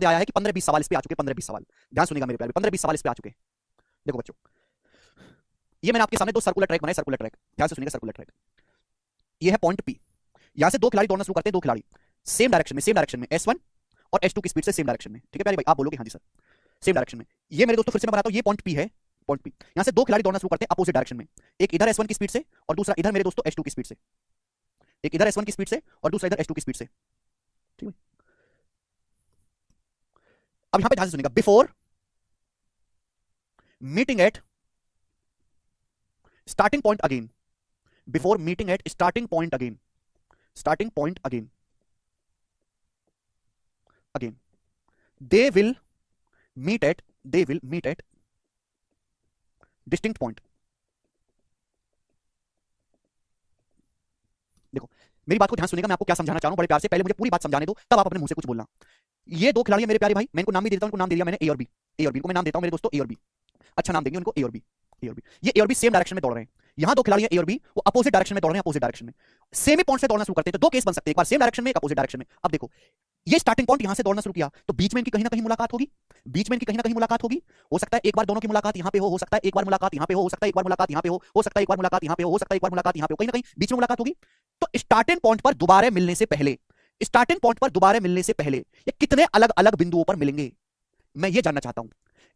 पता आया है कि 15-20 सवाल इस पे आ चुके, 15-20 सवाल। ध्यान सुनिएगा मेरे प्यारे, 15-20 सवाल इस पे आ चुके। देखो बच्चों, ये मैंने आपके सामने दो सर्कुलर ट्रैक बनाए, सर्कुलर ट्रैक, ध्यान से सुनिएगा, सर्कुलर ट्रैक। ये है पॉइंट पी, यहां से दो खिलाड़ी दौड़ना शुरू करते हैं, दो खिलाड़ी सेम डायरेक्शन में S1 और S2 की स्पीड से सेम डायरेक्शन में। ठीक है प्यारे भाई, आप बोलोगे हाँ जी सर, सेम डायरेक्शन में। ये मेरे दोस्तों फिर से मैं बनाता हूं, ये पॉइंट पी है, पॉइंट पी। यहां से दो खिलाड़ी दौड़ना शुरू करते हैं अपोजिट डायरेक्शन में, एक इधर S1 की स्पीड से और दूसरा इधर मेरे दोस्तों S2 की स्पीड से, एक इधर S1 की स्पीड से और दूसरा इधर S2 की स्पीड से। ठीक है, अब यहां पे ध्यान से सुनिएगा, before meeting at starting point again, before meeting at starting point again, starting point again, again they will meet at distinct point। देखो मेरी बात को ध्यान सुनिएगा, मैं आपको क्या समझाना चाह रहा हूं बड़े प्यार से, पहले मुझे पूरी बात समझाने दो तब आप अपने मुंह से कुछ बोलना। ये दो खिलाड़ी मेरे प्यारे भाई, मैं इनको नाम भी देता हूं, इनको नाम दे दिया मैंने ए और बी, ए और बी को मैं नाम देता हूं मेरे दोस्तों ए और बी, अच्छा नाम देंगे उनको ए और बी, ए और बी। ये ए और बी सेम डायरेक्शन में दौड़ रहे हैं, यहां दो खिलाड़ी हैं ए और बी, वो अपोजिट डायरेक्शन में दौड़ रहे हैं, अपोजिट डायरेक्शन में सेम ही पॉइंट से दौड़ना शुरू करते हैं। तो दो केस बन सकते हैं, एक बार सेम डायरेक्शन में, एक अपोजिट डायरेक्शन में। अब देखो ये स्टार्टिंग पॉइंट यहां से दौड़ना शुरू किया तो बीच में इनकी कहीं ना कहीं मुलाकात होगी, बीच में इनकी कहीं ना कहीं मुलाकात होगी। हो सकता है एक बार दोनों की मुलाकात यहां पे हो सकता है एक बार मुलाकात यहां पे हो सकता है एक बार मुलाकात यहां पे हो सकता है एक बार मुलाकात यहां पे हो सकता है एक बार मुलाकात यहां पे हो, कहीं ना कहीं बीच में मुलाकात होगी। तो स्टार्टिंग पॉइंट पर दोबारा मिलने से पहले, स्टार्टिंग पॉइंट पर दोबारा मिलने से पहले ये कितने अलग अलग बिंदुओं पर मिलेंगे, मैं ये जानना चाहता हूं।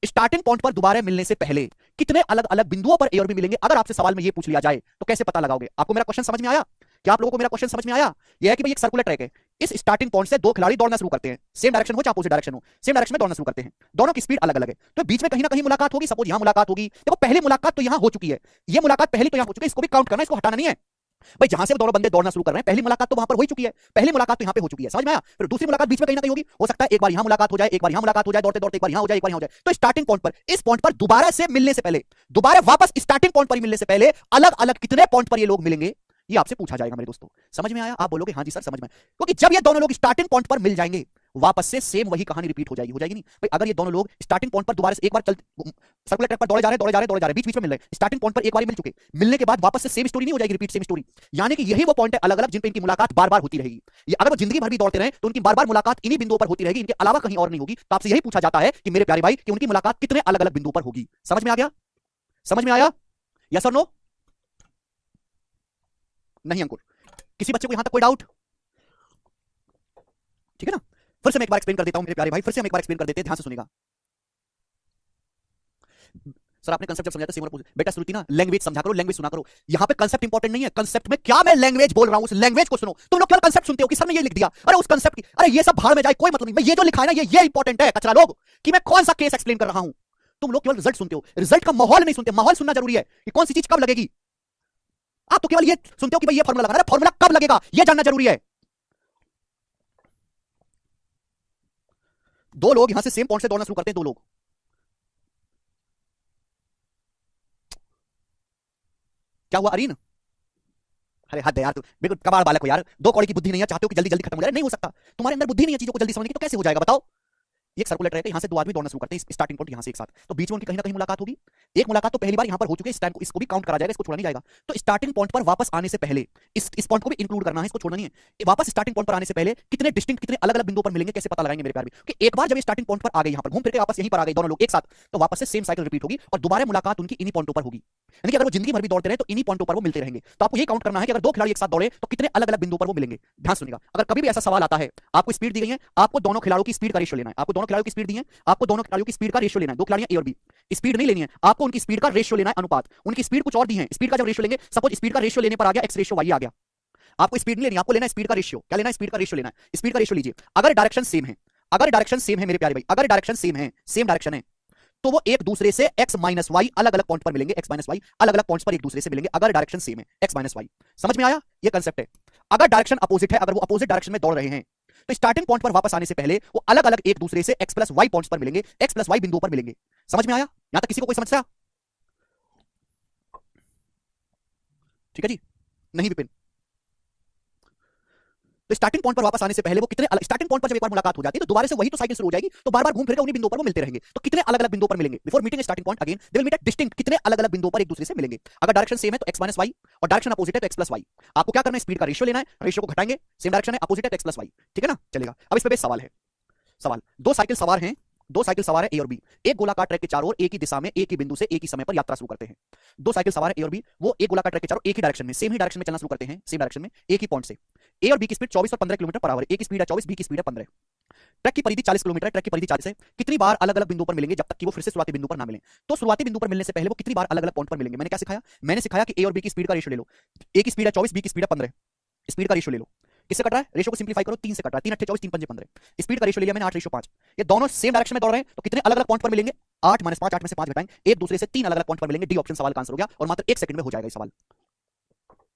स्टार्टिंग पॉइंट पर दोबारा मिलने से पहले कितने अलग अलग बिंदुओं पर ए और बी मिलेंगे? अगर आपसे सवाल में ये पूछ लिया जाए तो कैसे पता लगाओगे? आपको मेरा क्वेश्चन समझ में आया? क्या आप लोगों को मेरा क्वेश्चन समझ में आया? यह है कि भाई एक सर्कुलर ट्रैक है, इस स्टार्टिंग पॉइंट से दो खिलाड़ी दौड़ना शुरू करते हैं, सेम डायरेक्शन हो चाहे अपोजिट डायरेक्शन हो, सेम डायरेक्शन में दौड़ना शुरू करते हैं, दोनों की स्पीड अलग अलग है, तो बीच में कहीं ना कहीं मुलाकात होगी। सपोज यहां मुलाकात होगी, देखो पहली मुलाकात तो यहां हो चुकी है, ये मुलाकात पहली तो यहां हो चुकी है, इसको भी काउंट करना, इसको हटाना नहीं है भाई। जहां से दोनों बंदे दौड़ना शुरू कर रहे हैं पहली मुलाकात तो वहां पर हो चुकी है, पहली मुलाकात तो यहां पे हो चुकी है, समझ में आया? फिर दूसरी मुलाकात बीच में कहीं ना कहीं होगी, हो सकता है एक बार यहां मुलाकात हो जाए, एक बार यहां मुलाकात हो जाए, दौड़ते दौड़ते एक बार यहां हो जाए, एक बार यहां हो जाए। तो स्टार्टिंग पॉइंट पर, इस पॉइंट पर दोबारा से मिलने से पहले, दोबारा वापस स्टार्टिंग पॉइंट पर मिलने से पहले अलग अलग कितने पॉइंट पर ये लोग मिलेंगे, ये आपसे पूछा जाएगा मेरे दोस्तों। समझ में आया? आप बोलोगे हाँ जी सर समझ में, क्योंकि जब ये दोनों लोग स्टार्टिंग पॉइंट पर मिल जाएंगे वापस से सेम वही कहानी रिपीट हो जाएगी नहीं भाई? अगर ये दोनों लोग स्टार्टिंग पॉइंट पर दोबारा से एक बार सर्कुलर ट्रैक पर दौड़े जा रहे हैं, बीच में मिल रहे हैं, स्टार्टिंग पॉइंट पर एक बार मिल चुके, मिलने के बाद वापस से सेम स्टोरी नहीं हो जाएगी, रिपीट सेम स्टोरी। यानी कि यही वो पॉइंट है अलग अलग जिन पे इनकी मुलाकात बार बार होती रहेगी। ये अगर वो जिंदगी भर भी दौड़ते रहे तो उनकी बार बार मुलाकात इन्हीं बिंदुओं पर होती रहेगी, इनके अलावा कहीं और नहीं होगी। तो आपसे यही पूछा जाता है कि मेरे प्यारे भाई कि उनकी मुलाकात कितने अलग अलग बिंदुओं पर होगी। समझ में आ गया? समझ में आया? यस और नो? नहीं अंकुर, किसी बच्चे को यहां तक कोई डाउट? ठीक है ना? फिर से मैं एक बार एक्सप्लेन कर देता हूं मेरे प्यारे भाई, फिर से हम एक बार एक्सप्लेन कर देते हैं, ध्यान से सुनिएगा। सर आपने कंसेप्ट जब समझाया था सेम, बेटा श्रुति ना लैंग्वेज समझा करो, लैंग्वेज सुना करो। यहां पे कंसेप्ट इंपॉर्टेंट नहीं है, कंसेप्ट में क्या मैं लैंग्वेज बोल रहा हूं उस लैंग्वेज को सुनो। तुम लोग केवल कंसेप्ट सुनते हो कि सर ने ये लिख दिया, अरे उस कंसेप्ट की, अरे ये सब भाड़ में जाए, कोई मतलब नहीं। मैं ये जो लिखा है ना ये इंपॉर्टेंट है कचरा लोग, कि मैं कौन सा केस एक्सप्लेन कर रहा हूं। तुम लोग केवल रिजल्ट सुनते हो, रिजल्ट का माहौल नहीं सुनते। माहौल सुनना जरूरी है कि कौन सी चीज कब लगेगी। आप तो केवल ये सुनते हो कि भाई ये फॉर्मूला लगा, अरे फॉर्मूला कब लगेगा ये जानना जरूरी है। दो लोग यहां से सेम पॉइंट से दौड़ना शुरू करते हैं, दो लोग, क्या हुआ अरीन? अरे हद है यार, तू बिल्कुल कबाड़ बालक हो यार, दो कौड़ी की बुद्धि नहीं है, चाहते हो कि जल्दी जल्दी खत्म हो जाए, नहीं हो सकता। तुम्हारे अंदर बुद्धि नहीं है चीजों को जल्दी समझने की, तो कैसे हो जाएगा बताओ? ये एक सर्कुलर ट्रैक है, यहां से दो आदमी दौड़ना शुरू करते हैं स्टार्टिंग पॉइंट यहां से एक साथ, तो बीच में उनकी कहीं ना कहीं मुलाकात होगी। एक मुलाकात तो पहली बार यहां पर हो चुकी है, इस टाइम को इसको भी काउंट करा जाएगा, इसको छोड़ा नहीं जाएगा। तो स्टार्टिंग पॉइंट पर वापस आने से पहले इस पॉइंट को भी इंक्लूड करना है, इसको छोड़ना नहीं है। वापस स्टार्टिंग पॉइंट पर आने से पहले कितने डिस्टिंक्ट, कितने अलग अलग बिंदुओं पर मिलेंगे, कैसे पता लगाएंगे मेरे प्यार भी? कि एक बार जब ये स्टार्टिंग पॉइंट पर आ गए, यहां पर घूम फिर के वापस यहीं पर आ गए दोनों लोग एक साथ, तो वापस से सेम साइकिल रिपीट होगी और दोबारा मुलाकात उनकी इन्हीं पॉइंटों पर होगी। यानी कि अगर वो जिंदगी भर भी दौड़ते रहे तो इन्हीं पॉइंटों पर वो मिलते रहेंगे। तो आपको ये काउंट करना है कि अगर दो खिलाड़ी एक साथ दौड़े तो कितने अलग अलग बिंदुओं पर वो मिलेंगे। ध्यान सुनिएगा, अगर कभी भी ऐसा सवाल आता है, आपको स्पीड दी गई है, आपको दोनों खिलाड़ियों की स्पीड का रेशियो लेना है, आपको दोनों खिलाड़ियों की स्पीड दी है, आपको दोनों खिलाड़ियों की स्पीड का रेशियो लेना है। दो खिलाड़ियां ए और बी, स्पीड नहीं लेनी है आपको, उनकी स्पीड का रेशियो लेना है, अनुपात। उनकी स्पीड कुछ और दी है, स्पीड का जब रेशियो लेंगे, सपोज स्पीड का रेशियो लेने पर आ गया एक्स रेशियो वाई आ गया, आपको स्पीड नहीं लेनी, आपको लेना है स्पीड का रेशियो। क्या लेना है? स्पीड का रेशियो लेना है। स्पीड का रेशियो लीजिए, अगर डायरेक्शन सेम है, अगर डायरेक्शन सेम है मेरे प्यारे भाई, अगर डायरेक्शन सेम है, सेम डायरेक्शन है, तो वो एक दूसरे से x माइनस वाई अलग अलग पॉइंट पर मिलेंगे, x माइनस वाई अलग अलग पॉइंट्स पर एक दूसरे से मिलेंगे अगर डायरेक्शन सेम है, x माइनस वाई। समझ में आया? ये कंसेप्ट है। अगर डायरेक्शन अपोजिट है, अगर वो अपोजिट डायरेक्शन में दौड़ रहे हैं, तो स्टार्टिंग पॉइंट पर वापस आने से पहले वो अलग अलग एक दूसरे से x प्लस वाई पॉइंट्स पर मिलेंगे, x प्लस वाई बिंदुओं पर मिलेंगे। समझ में आया? यहां तक किसी को कोई समस्या? ठीक है जी, नहीं विपिन? तो स्टार्टिंग पॉइंट पर वापस आने से पहले वो कितने स्टार्टिंग पॉइंट पर जब एक बार मुलाकात हो जाती है तो दोबारा से वही तो साइकिल शुरू हो जाएगी, तो बार बार घूम फिर के उन्हीं बिंदुओं पर वो मिलते रहेंगे। तो कितने अलग अलग बिंदुओं पर मिलेंगे? Before meeting starting point again they will meet at distinct, कितने अलग अलग बिंदुओं पर एक दूसरे से मिलेंगे। अगर डायरेक्शन सेम है तो x माइनस वाई और डायरेक्शन अपोजिट है तो x प्लस वाई। आपको क्या करना है? स्पीड का रेशियो लेना है, रेशियो को घटाएंगे, सेम डायरेक्शन है, अपोजिट है तो x प्लस वाई। ठीक है ना? चलेगा। अब इस पे बेस सवाल है, सवाल, दो साइकिल सवार है ए और बी, एक गोलाकार ट्रैक के चारों ओर एक ही दिशा में एक ही बिंदु से एक ही समय पर यात्रा शुरू करते हैं। दो साइकिल सवार है ए और बी, वो एक गोलाकार ट्रैक के चारों एक ही डायरेक्शन में, सेम ही डायरेक्शन में चलना शुरू करते हैं, सेम डायरेक्शन में एक ही पॉइंट से। ए और बी की स्पीड 24 और 15 किलोमीटर पर आवर है, ए की स्पीड है 24, बी की स्पीड है 15। ट्रैक की परिधि 40 किलोमीटर है, ट्रैक की परिधि 40 है। कितनी बार अलग अलग बिंदु पर मिलेंगे जब तक कि वो फिर से शुरुआती बिंदु पर ना मिलें? तो शुरुआती बिंदु पर मिलने से पहले वो कितनी बार अलग अलग पॉइंट पर मिलेंगे? मैंने क्या सिखाया? मैंने सिखाया कि ए और बी की स्पीड का रेशियो ले लो। ए की स्पीड है 24, बी की स्पीड है 15, स्पीड का रेशियो ले लो। किससे कट रहा है? रेशियो को सिंप्लीफाई करो, 3 से कट रहा है, 3 अट्ठे 24, 3 पंजे 15। स्पीड का रेशियो ले लिया मैंने 8:5। ये दोनों सेम डायरेक्शन में दौड़ रहे हैं, तो कितने अलग अलग पॉइंट पर मिलेंगे? 8 - 5, 8 में से 5 घटाएंगे, एक दूसरे से 3 अलग अलग पॉइंट पर मिलेंगे। डी ऑप्शन सवाल का आंसर हो गया और मात्र 1 सेकंड में हो जाएगा ये सवाल।